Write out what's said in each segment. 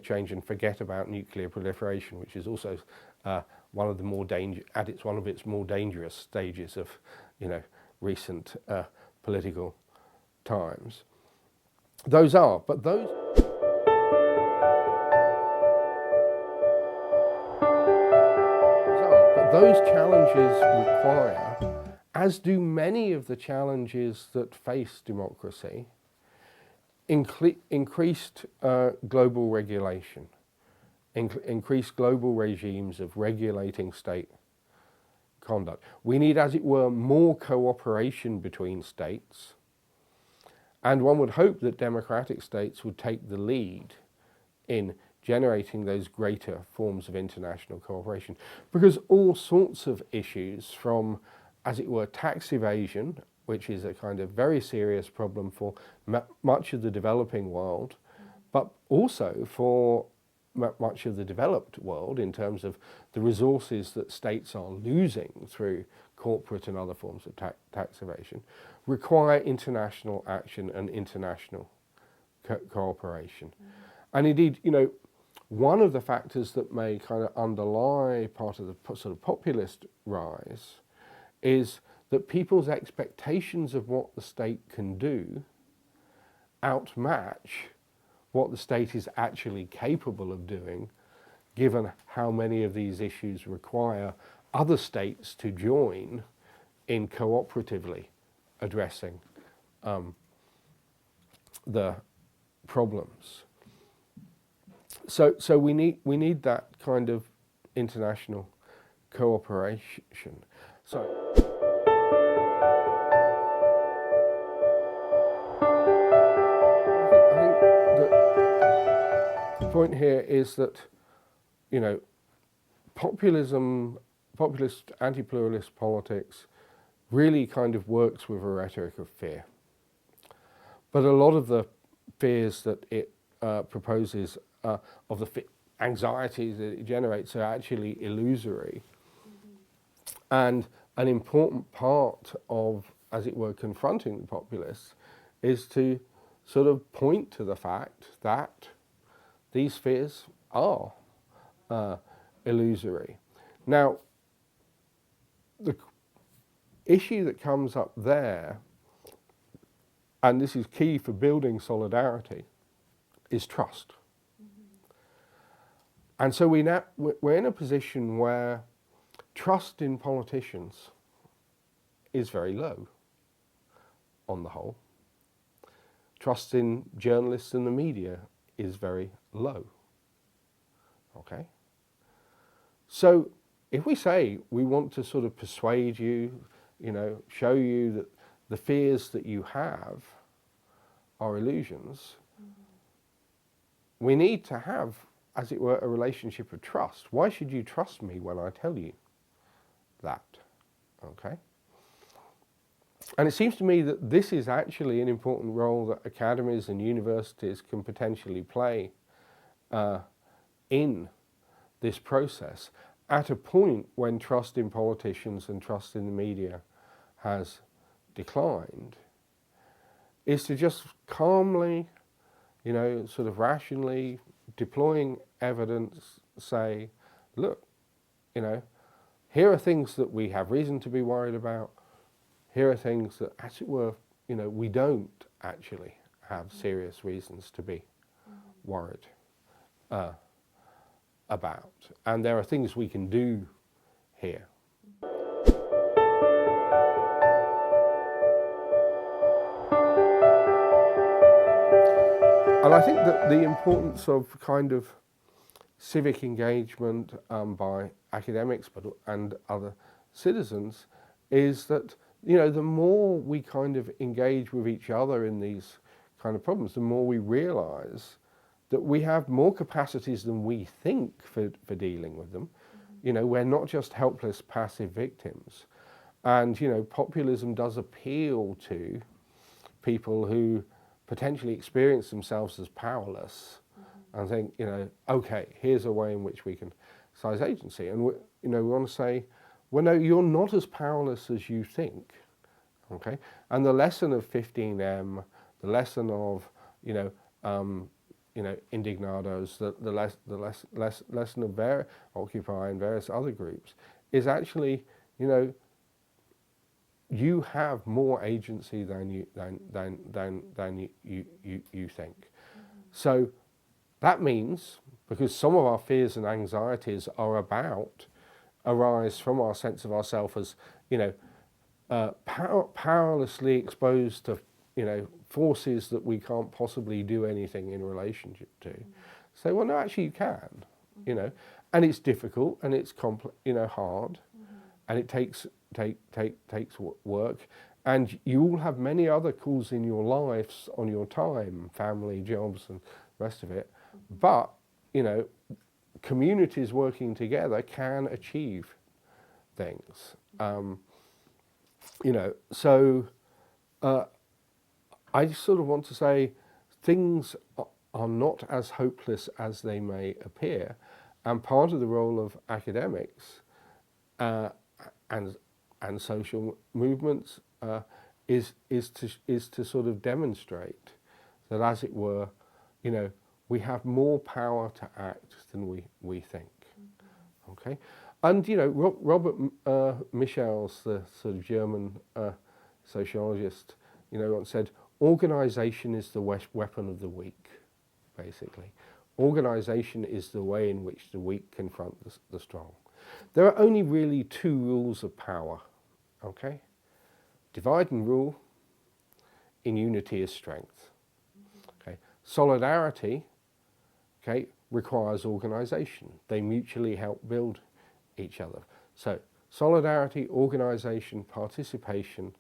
change and forget about nuclear proliferation, which is also one of its more dangerous stages of, recent political times. Those challenges require, as do many of the challenges that face democracy, increased global regulation, increased global regimes of regulating state conduct. We need, as it were, more cooperation between states, and one would hope that democratic states would take the lead in generating those greater forms of international cooperation, because all sorts of issues, from, as it were, tax evasion, which is a kind of very serious problem for much of the developing world, but also for much of the developed world in terms of the resources that states are losing through corporate and other forms of tax evasion, require international action and international cooperation. And indeed, one of the factors that may kind of underlie part of the sort of populist rise is that people's expectations of what the state can do outmatch what the state is actually capable of doing, given how many of these issues require other states to join in cooperatively addressing the problems. So we need that kind of international cooperation. So I think that the point here is that, populist anti-pluralist politics really kind of works with a rhetoric of fear. But a lot of the fears that it proposes, of the anxieties that it generates, are actually illusory. And an important part of, as it were, confronting the populists is to sort of point to the fact that these fears are illusory. Now, the issue that comes up there, and this is key for building solidarity, is trust. And so we're in a position where trust in politicians is very low, on the whole. Trust in journalists and the media is very low. Okay? So if we say we want to sort of persuade you, show you that the fears that you have are illusions, we need to have, as it were, a relationship of trust. Why should you trust me when I tell you that? Okay? And it seems to me that this is actually an important role that academies and universities can potentially play in this process at a point when trust in politicians and trust in the media has declined, is to just calmly, sort of rationally, deploying evidence, say, look, here are things that we have reason to be worried about. Here are things that, as it were, we don't actually have serious reasons to be worried about. And there are things we can do here. And I think that the importance of kind of civic engagement by academics and other citizens is that, the more we kind of engage with each other in these kind of problems, the more we realize that we have more capacities than we think for dealing with them. We're not just helpless, passive victims. And, populism does appeal to people who potentially experience themselves as powerless and think, okay, here's a way in which we can exercise agency. And, we want to say, well, no, you're not as powerless as you think, okay? And the lesson of 15M, the lesson of, Indignados, the lesson of Occupy and various other groups is actually, you have more agency than you think. So that means, because some of our fears and anxieties arise from our sense of ourself as, powerlessly exposed to, forces that we can't possibly do anything in relationship to. Say, well, no, actually you can, and it's difficult and it's hard, and it takes work, and you all have many other calls in your lives on your time, family, jobs, and the rest of it. But communities working together can achieve things. So I just sort of want to say things are not as hopeless as they may appear, and part of the role of academics and social movements is to sort of demonstrate that, as it were, we have more power to act than we think. Okay, and Robert Michels, the sort of German sociologist, once said, "Organisation is the weapon of the weak." Basically, organisation is the way in which the weak confront the strong. There are only really two rules of power. Okay, divide and rule. In unity is strength. Okay, solidarity. Okay, requires organisation. They mutually help build each other. So solidarity, organisation, participation,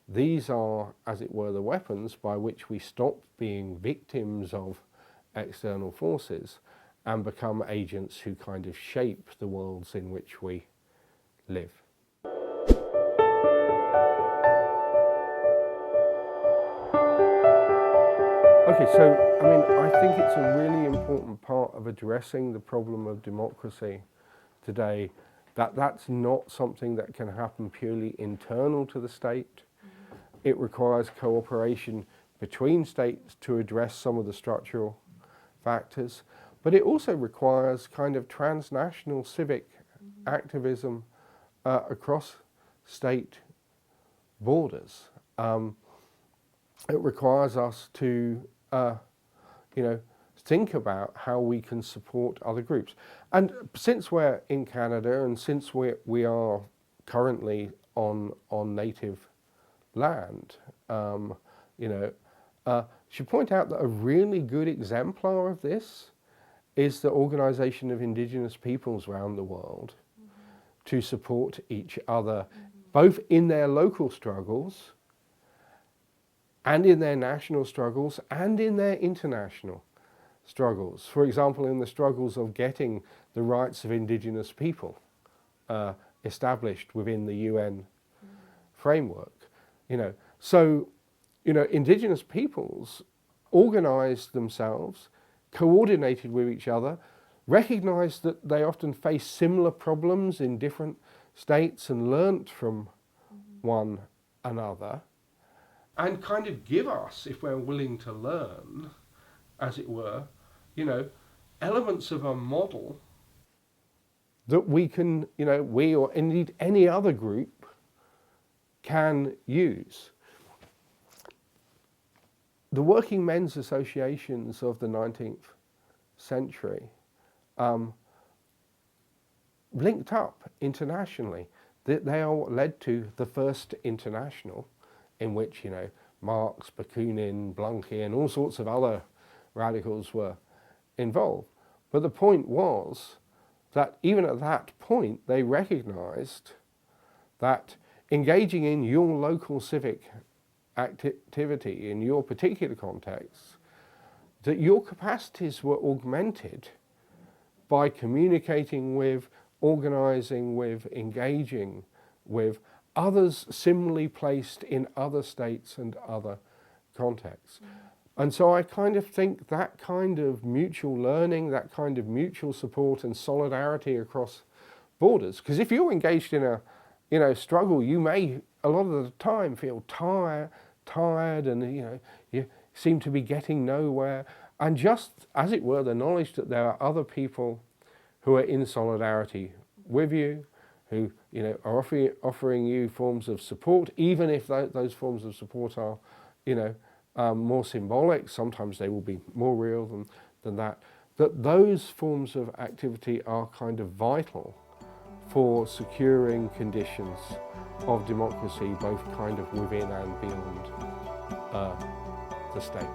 these are, as it were, the weapons by which we stop being victims of external forces and become agents who kind of shape the worlds in which we live. Okay, so I think it's a really important part of addressing the problem of democracy today, that's not something that can happen purely internal to the state. It requires cooperation between states to address some of the structural factors, but it also requires kind of transnational civic activism across state borders. It requires us to think about how we can support other groups. And since we're in Canada, and since we are currently on native land, should point out that a really good exemplar of this is the Organisation of Indigenous Peoples around the world to support each other, both in their local struggles and in their national struggles and in their international struggles. For example, in the struggles of getting the rights of Indigenous people established within the UN framework. So Indigenous peoples organised themselves, coordinated with each other, recognised that they often face similar problems in different states and learnt from one another, and kind of give us, if we're willing to learn, as it were, elements of a model that we can, we or indeed any other group can use. The working men's associations of the 19th century linked up internationally. They are what led to the first international, in which, Marx, Bakunin, Blanqui, and all sorts of other radicals were involved. But the point was that even at that point, they recognized that engaging in your local civic activity in your particular context, that your capacities were augmented by communicating with, organizing with, engaging with others similarly placed in other states and other contexts. And so I kind of think that kind of mutual learning, that kind of mutual support and solidarity across borders, because if you're engaged in a struggle, you may a lot of the time feel tired and you seem to be getting nowhere. And just, as it were, the knowledge that there are other people who are in solidarity with you, who are offering you forms of support, even if those forms of support are more symbolic. Sometimes they will be more real than that. That those forms of activity are kind of vital for securing conditions of democracy, both kind of within and beyond the state.